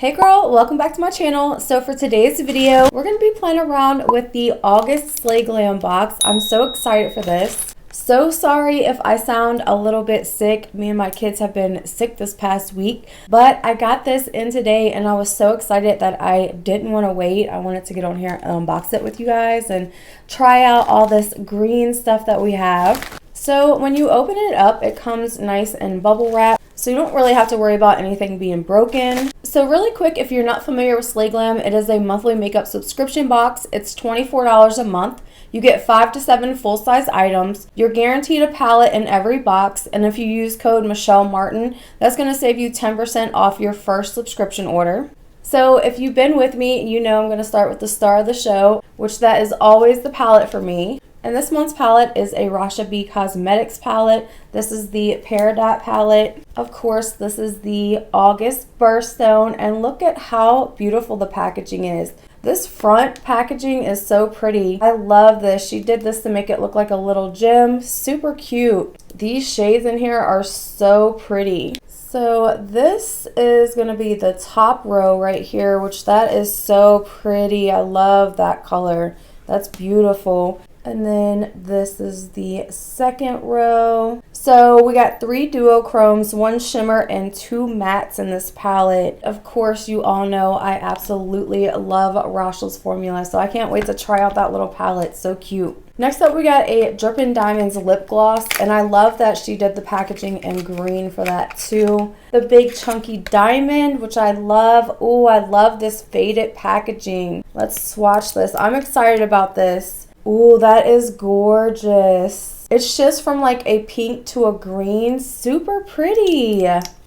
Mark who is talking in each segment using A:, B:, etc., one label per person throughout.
A: Hey girl, welcome back to my channel. So for today's video, we're going to be playing around with the August Slay Glam box. I'm so excited for this. So sorry if I sound a little bit sick. Me and my kids have been sick this past week, but I got this in today and I was so excited that I didn't want to wait. I wanted to get on here and unbox it with you guys and try out all this green stuff that we have. So when you open it up, it comes nice and bubble wrap. So you don't really have to worry about anything being broken. So really quick, if you're not familiar with Slay Glam, it is a monthly makeup subscription box. It's $24 a month. You get 5 to 7 full-size items. You're guaranteed a palette in every box. And if you use code Michelle Martin, that's going to save you 10% off your first subscription order. So if you've been with me, you know I'm going to start with the star of the show, which that is always the palette for me. And this month's palette is a Rasha B Cosmetics palette. This is the Peridot palette. Of course, this is the August Birthstone. And look at how beautiful the packaging is. This front packaging is so pretty. I love this. She did this to make it look like a little gem. Super cute. These shades in here are so pretty. So this is going to be the top row right here, which that is so pretty. I love that color. That's beautiful. And then this is the second row. So we got 3 duochromes, 1 shimmer, and 2 mattes in this palette. Of course, you all know I absolutely love Rasha's formula, so I can't wait to try out that little palette. So cute. Next up, we got a Drippin' Diamonds lip gloss, and I love that she did the packaging in green for that too. The big chunky diamond, which I love. Oh, I love this faded packaging. Let's swatch this. I'm excited about this. Ooh, that is gorgeous. It shifts from like a pink to a green. Super pretty.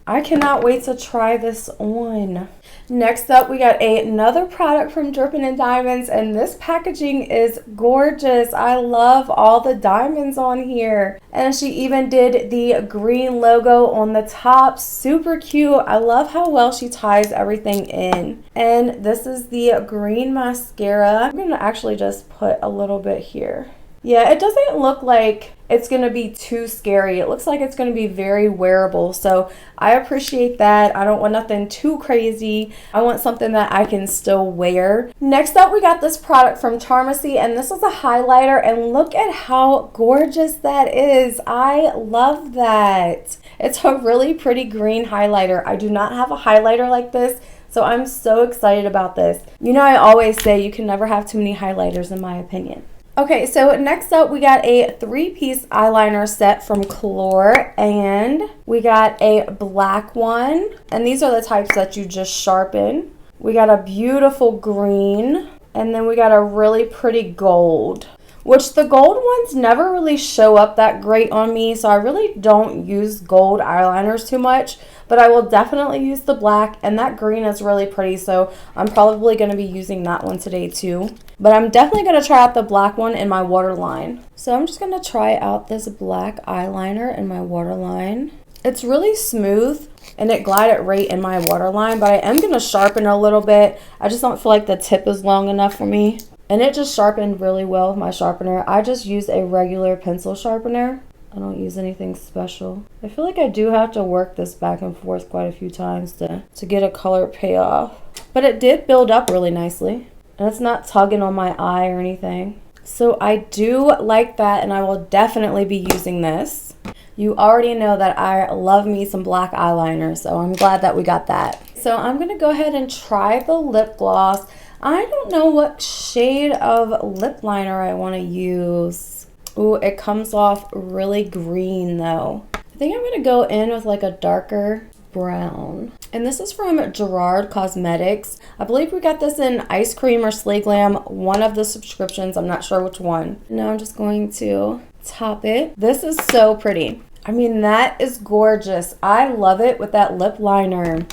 A: I cannot wait to try this on. Next up, we got another product from Drippin' Diamonds, and this packaging is gorgeous. I love all the diamonds on here. And she even did the green logo on the top. Super cute. I love how well she ties everything in. And this is the green mascara. I'm going to actually just put a little bit here. Yeah, it doesn't look like it's going to be too scary. It looks like it's going to be very wearable. So I appreciate that. I don't want nothing too crazy. I want something that I can still wear. Next up, we got this product from Charmacy, and this is a highlighter. And look at how gorgeous that is. I love that. It's a really pretty green highlighter. I do not have a highlighter like this, so I'm so excited about this. You know, I always say you can never have too many highlighters in my opinion. Okay, so next up we got a 3-piece eyeliner set from Clore, and we got a black one, and these are the types that you just sharpen. We got a beautiful green, and then we got a really pretty gold, which the gold ones never really show up that great on me, so I really don't use gold eyeliners too much, but I will definitely use the black, and that green is really pretty, so I'm probably going to be using that one today too. But I'm definitely going to try out the black one in my waterline. So I'm just going to try out this black eyeliner in my waterline. It's really smooth and it glided right in my waterline, but I am going to sharpen a little bit. I just don't feel like the tip is long enough for me. And it just sharpened really well with my sharpener. I just use a regular pencil sharpener. I don't use anything special. I feel like I do have to work this back and forth quite a few times to get a color payoff. But it did build up really nicely. And it's not tugging on my eye or anything. So I do like that, and I will definitely be using this. You already know that I love me some black eyeliner, so I'm glad that we got that. So I'm going to go ahead and try the lip gloss. I don't know what shade of lip liner I want to use. Ooh, it comes off really green though. I think I'm going to go in with like a darker brown. And this is from Gerard Cosmetics. I believe we got this in Ice Cream or Slay Glam, one of the subscriptions. I'm not sure which one. Now I'm just going to top it. This is so pretty. I mean, that is gorgeous. I love it with that lip liner.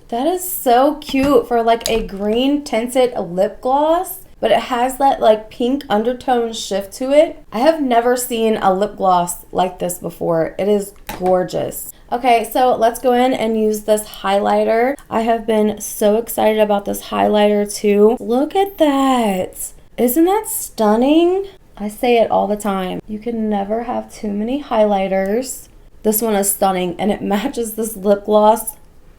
A: That is so cute for like a green tinted lip gloss, but it has that like pink undertone shift to it. I have never seen a lip gloss like this before. It is gorgeous. Okay, so let's go in and use this highlighter. I have been so excited about this highlighter too. Look at that. Isn't that stunning? I say it all the time. You can never have too many highlighters. This one is stunning and it matches this lip gloss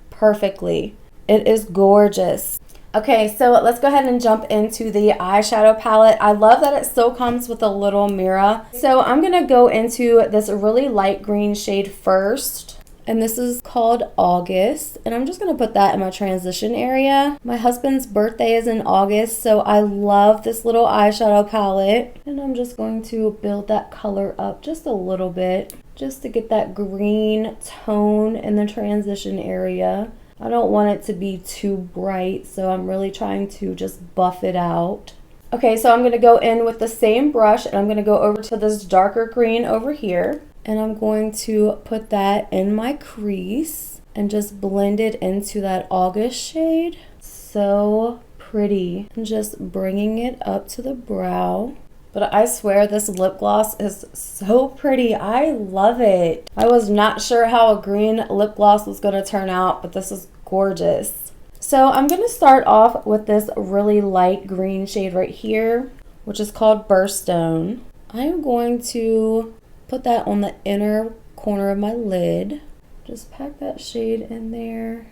A: perfectly. It is gorgeous. Okay, so let's go ahead and jump into the eyeshadow palette. I love that it still comes with a little mirror. So I'm gonna go into this really light green shade first. And this is called August. And I'm just gonna put that in my transition area. My husband's birthday is in August, so I love this little eyeshadow palette. And I'm just going to build that color up just a little bit, just to get that green tone in the transition area. I don't want it to be too bright, so I'm really trying to just buff it out. Okay, so I'm gonna go in with the same brush and I'm gonna go over to this darker green over here. And I'm going to put that in my crease and just blend it into that August shade. So pretty. And just bringing it up to the brow. But I swear this lip gloss is so pretty. I love it. I was not sure how a green lip gloss was going to turn out, but this is gorgeous. So I'm going to start off with this really light green shade right here, which is called Birthstone. I'm going to put that on the inner corner of my lid. Just pack that shade in there.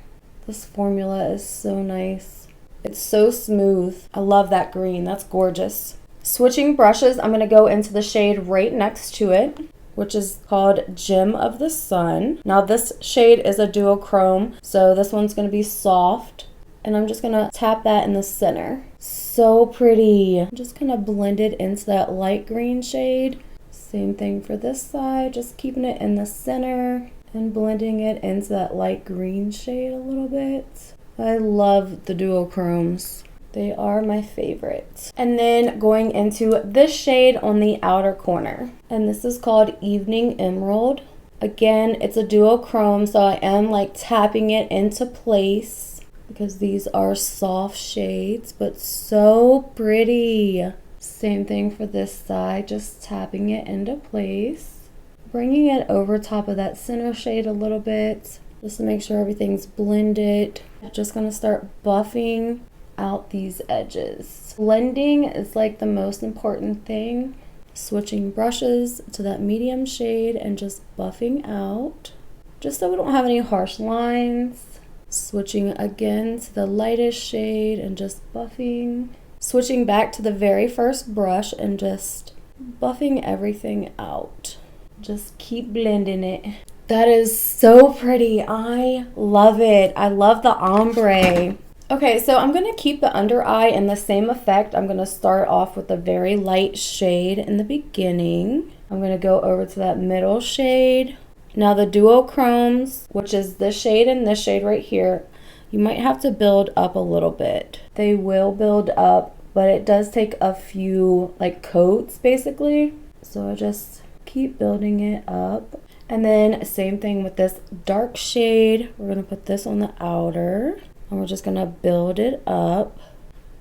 A: This formula is so nice. It's so smooth. I love that green. That's gorgeous. Switching brushes, I'm going to go into the shade right next to it, which is called Gem of the Sun. Now this shade is a duochrome, so this one's going to be soft. And I'm just going to tap that in the center. So pretty. I'm just going to blend it into that light green shade. Same thing for this side, just keeping it in the center and blending it into that light green shade a little bit. I love the duochromes. They are my favorite. And then going into this shade on the outer corner. And this is called Evening Emerald. Again, it's a duochrome, so I am like tapping it into place because these are soft shades, but so pretty. Same thing for this side, just tapping it into place. Bringing it over top of that center shade a little bit, just to make sure everything's blended. Just gonna start buffing out these edges. Blending is like the most important thing. Switching brushes to that medium shade and just buffing out, just so we don't have any harsh lines. Switching again to the lightest shade and just buffing. Switching back to the very first brush and just buffing everything out. Just keep blending it. That is so pretty. I love it. I love the ombre. Okay, so I'm going to keep the under eye in the same effect. I'm going to start off with a very light shade in the beginning. I'm going to go over to that middle shade. Now the duochromes, which is this shade and this shade right here, you might have to build up a little bit. They will build up, but it does take a few like coats basically. So I just keep building it up. And then same thing with this dark shade. We're gonna put this on the outer and we're just gonna build it up.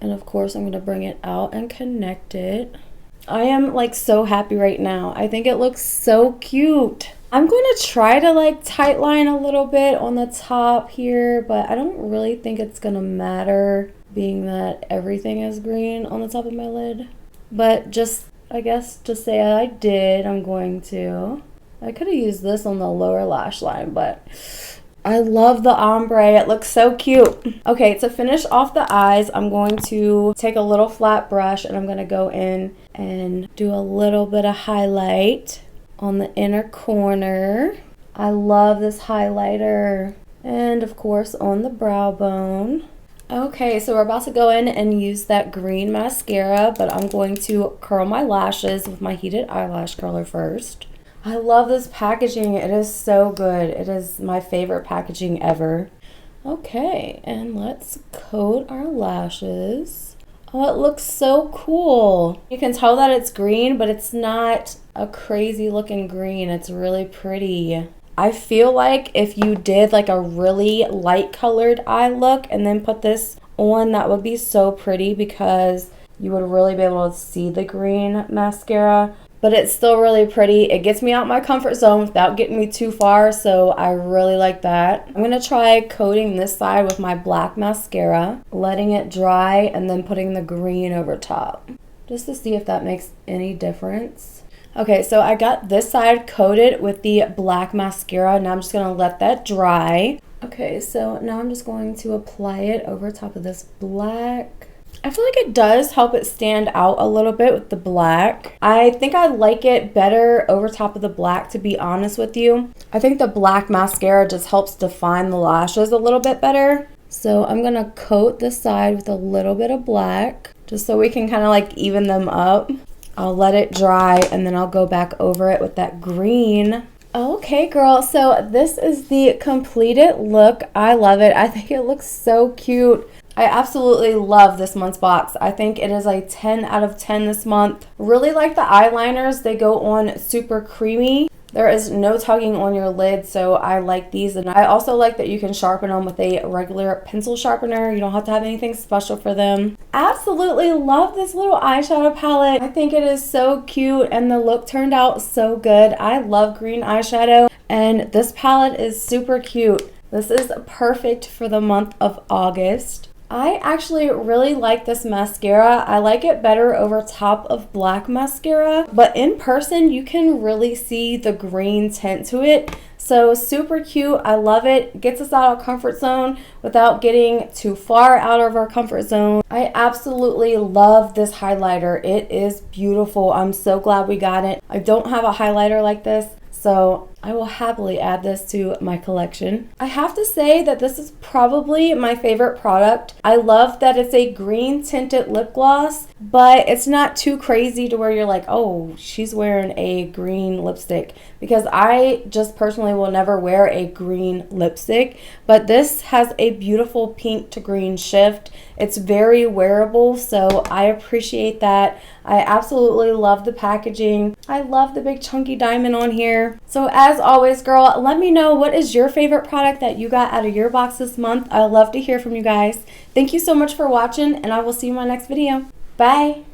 A: And of course I'm gonna bring it out and connect it. I am like so happy right now. I think it looks so cute. I'm going to try to like tight line a little bit on the top here, but I don't really think it's going to matter being that everything is green on the top of my lid. But just, I guess, to say I did, I'm going to. I could have used this on the lower lash line, but I love the ombre. It looks so cute. Okay, to finish off the eyes, I'm going to take a little flat brush and I'm going to go in and do a little bit of highlight on the inner corner. I love this highlighter. And of course on the brow bone. Okay, so we're about to go in and use that green mascara, but I'm going to curl my lashes with my heated eyelash curler first. I love this packaging. It is so good. It is my favorite packaging ever. Okay, and let's coat our lashes. Oh, it looks so cool. You can tell that it's green, but it's not a crazy looking green. It's really pretty. I feel like if you did like a really light colored eye look and then put this on, that would be so pretty because you would really be able to see the green mascara. But it's still really pretty. It gets me out my comfort zone without getting me too far, so I really like that. I'm gonna try coating this side with my black mascara, letting it dry, and then putting the green over top, just to see if that makes any difference. Okay, so I got this side coated with the black mascara. Now I'm just gonna let that dry. Okay, so now I'm just going to apply it over top of this black. I feel like it does help it stand out a little bit with the black. I think I like it better over top of the black, to be honest with you. I think the black mascara just helps define the lashes a little bit better. So I'm gonna coat the side with a little bit of black, just so we can kind of like even them up. I'll let it dry and then I'll go back over it with that green. Okay, girl, so this is the completed look. I love it. I think it looks so cute. I absolutely love this month's box. I think it is a 10 out of 10 this month. Really like the eyeliners. They go on super creamy. There is no tugging on your lid, so I like these. And I also like that you can sharpen them with a regular pencil sharpener. You don't have to have anything special for them. Absolutely love this little eyeshadow palette. I think it is so cute and the look turned out so good. I love green eyeshadow and this palette is super cute. This is perfect for the month of August. I actually really like this mascara. I like it better over top of black mascara, but in person you can really see the green tint to it. So super cute. I love it. Gets us out of our comfort zone without getting too far out of our comfort zone. I absolutely love this highlighter. It is beautiful. I'm so glad we got it. I don't have a highlighter like this, so I will happily add this to my collection. I have to say that this is probably my favorite product. I love that it's a green tinted lip gloss, but it's not too crazy to where you're like, oh, she's wearing a green lipstick, because I just personally will never wear a green lipstick, but this has a beautiful pink to green shift. It's very wearable, so I appreciate that. I absolutely love the packaging. I love the big chunky diamond on here. So as always, girl, let me know what is your favorite product that you got out of your box this month. I love to hear from you guys. Thank you so much for watching, and I will see you in my next video. Bye.